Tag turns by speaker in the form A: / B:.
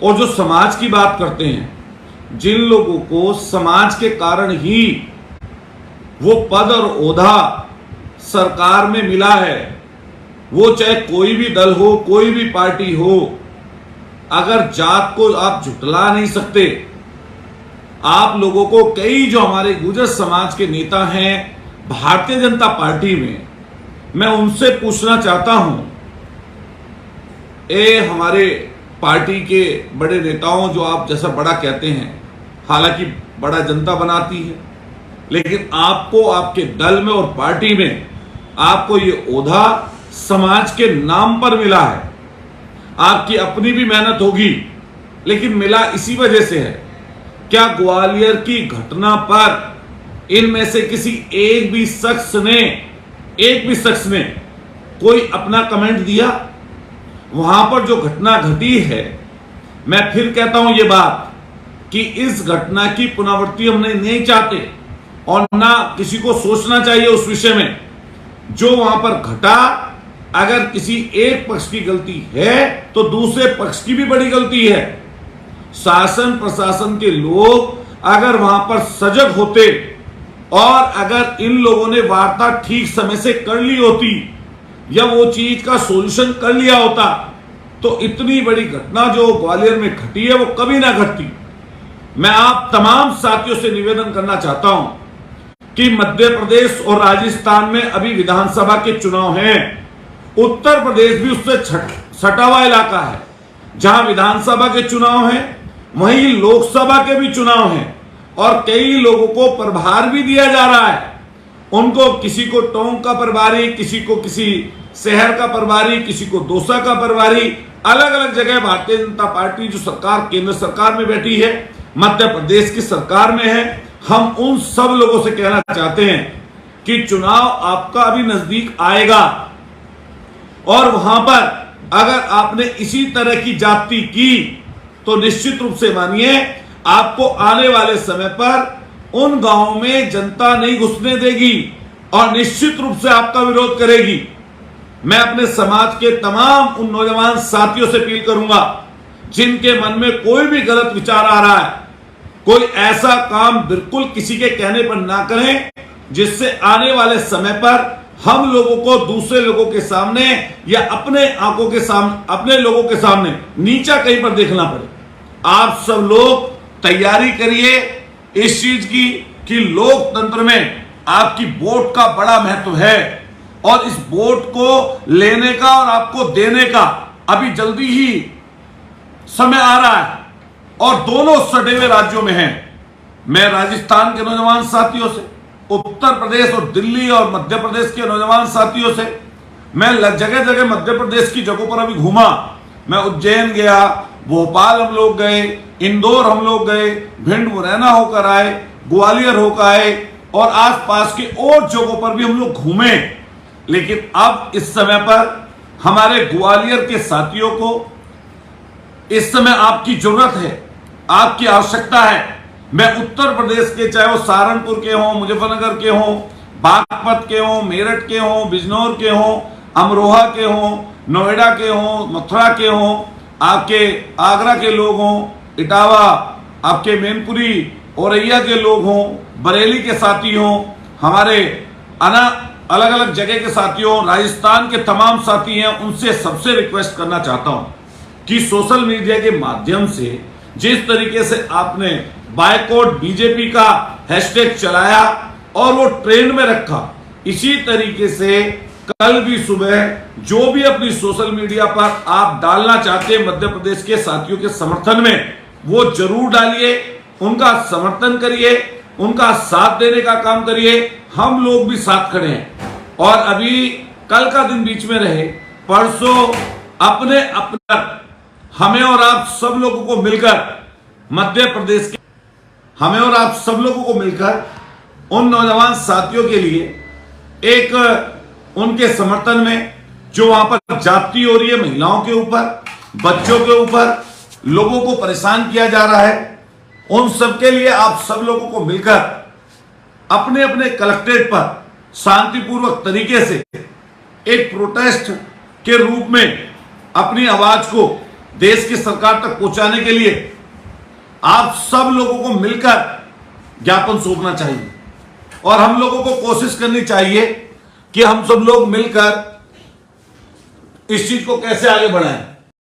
A: और जो समाज की बात करते हैं, जिन लोगों को समाज के कारण ही वो पद और ओहदा सरकार में मिला है, वो चाहे कोई भी दल हो, कोई भी पार्टी हो, अगर जात को आप झुटला नहीं सकते। आप लोगों को कई जो हमारे गुर्जर समाज के नेता हैं भारतीय जनता पार्टी में, मैं उनसे पूछना चाहता हूं, हमारे पार्टी के बड़े नेताओं, जो आप जैसा बड़ा कहते हैं, हालांकि बड़ा जनता बनाती है, लेकिन आपको आपके दल में और पार्टी में आपको ये ओहदा समाज के नाम पर मिला है। आपकी अपनी भी मेहनत होगी, लेकिन मिला इसी वजह से है। क्या ग्वालियर की घटना पर इनमें से किसी एक भी शख्स ने कोई अपना कमेंट दिया? वहां पर जो घटना घटी है, मैं फिर कहता हूं ये बात कि इस घटना की पुनरावृत्ति हम नहीं चाहते और ना किसी को सोचना चाहिए उस विषय में। जो वहां पर घटा, अगर किसी एक पक्ष की गलती है तो दूसरे पक्ष की भी बड़ी गलती है। शासन प्रशासन के लोग अगर वहां पर सजग होते और अगर इन लोगों ने वार्ता ठीक समय से कर ली होती या वो चीज का सॉल्यूशन कर लिया होता, तो इतनी बड़ी घटना जो ग्वालियर में घटी है वो कभी ना घटती। मैं आप तमाम साथियों से निवेदन करना चाहता हूं कि मध्य प्रदेश और राजस्थान में अभी विधानसभा के चुनाव हैं। उत्तर प्रदेश भी उससे सटा हुआ इलाका है। जहां विधानसभा के चुनाव हैं, वहीं लोकसभा के भी चुनाव हैं और कई लोगों को प्रभार भी दिया जा रहा है। उनको किसी को टोंक का प्रभारी, किसी को किसी शहर का प्रभारी, किसी को दौसा का प्रभारी, अलग अलग जगह भारतीय जनता पार्टी जो सरकार केंद्र सरकार में बैठी है, मध्य प्रदेश की सरकार में है। हम उन सब लोगों से कहना चाहते हैं कि चुनाव आपका अभी नजदीक आएगा और वहां पर अगर आपने इसी तरह की जाति की तो निश्चित रूप से मानिए आपको आने वाले समय पर उन गांवों में जनता नहीं घुसने देगी और निश्चित रूप से आपका विरोध करेगी। मैं अपने समाज के तमाम उन नौजवान साथियों से अपील करूंगा जिनके मन में कोई भी गलत विचार आ रहा है, कोई ऐसा काम बिल्कुल किसी के कहने पर ना करें जिससे आने वाले समय पर हम लोगों को दूसरे लोगों के सामने या अपने आंखों के सामने, अपने लोगों के सामने नीचा कहीं पर देखना पड़े। आप सब लोग तैयारी करिए इस चीज की कि लोकतंत्र में आपकी वोट का बड़ा महत्व है और इस वोट को लेने का और आपको देने का अभी जल्दी ही समय आ रहा है और दोनों सटे हुए राज्यों में हैं। मैं राजस्थान के नौजवान साथियों से, उत्तर प्रदेश और दिल्ली और मध्य प्रदेश के नौजवान साथियों से, मैं जगह जगह मध्य प्रदेश की जगहों पर अभी घूमा। मैं उज्जैन गया, भोपाल हम लोग गए, इंदौर हम लोग गए, भिंड मुरैना होकर आए, ग्वालियर होकर आए और आसपास के और जगहों पर भी हम लोग घूमे। लेकिन अब इस समय पर हमारे ग्वालियर के साथियों को इस समय आपकी जरूरत है, आपकी आवश्यकता है। मैं उत्तर प्रदेश के, चाहे वो सहारनपुर के हों, मुजफ्फरनगर के हों, बागपत के हों, मेरठ के हों, बिजनौर के हों, अमरोहा के हों, नोएडा के हों, मथुरा के हों, आपके आगरा के लोग हों, इटावा, आपके मैनपुरी, औरैया के लोग हों, बरेली के साथी हों, हमारे अलग अलग जगह के साथी हों, राजस्थान के तमाम साथी हैं, उनसे सबसे रिक्वेस्ट करना चाहता हूं कि सोशल मीडिया के माध्यम से जिस तरीके से आपने बायकॉट बीजेपी का हैशटैग चलाया और वो ट्रेंड में रखा, इसी तरीके से कल भी सुबह जो भी अपनी सोशल मीडिया पर आप डालना चाहते हैं मध्य प्रदेश के साथियों के समर्थन में, वो जरूर डालिए, उनका समर्थन करिए, उनका साथ देने का काम करिए। हम लोग भी साथ खड़े हैं और अभी कल का दिन बीच में रहे, परसों अपने हमें और आप सब लोगों को मिलकर मध्य प्रदेश के हमें और आप सब लोगों को मिलकर उन नौजवान साथियों के लिए एक उनके समर्थन में जो वहां पर जाति हो रही है, महिलाओं के ऊपर, बच्चों के ऊपर, लोगों को परेशान किया जा रहा है, उन सब के लिए आप सब लोगों को मिलकर अपने अपने कलेक्ट्रेट पर शांतिपूर्वक तरीके से एक प्रोटेस्ट के रूप में अपनी आवाज को देश की सरकार तक पहुंचाने के लिए आप सब लोगों को मिलकर ज्ञापन सौंपना चाहिए और हम लोगों को कोशिश करनी चाहिए कि हम सब लोग मिलकर इस चीज को कैसे आगे बढ़ाएं।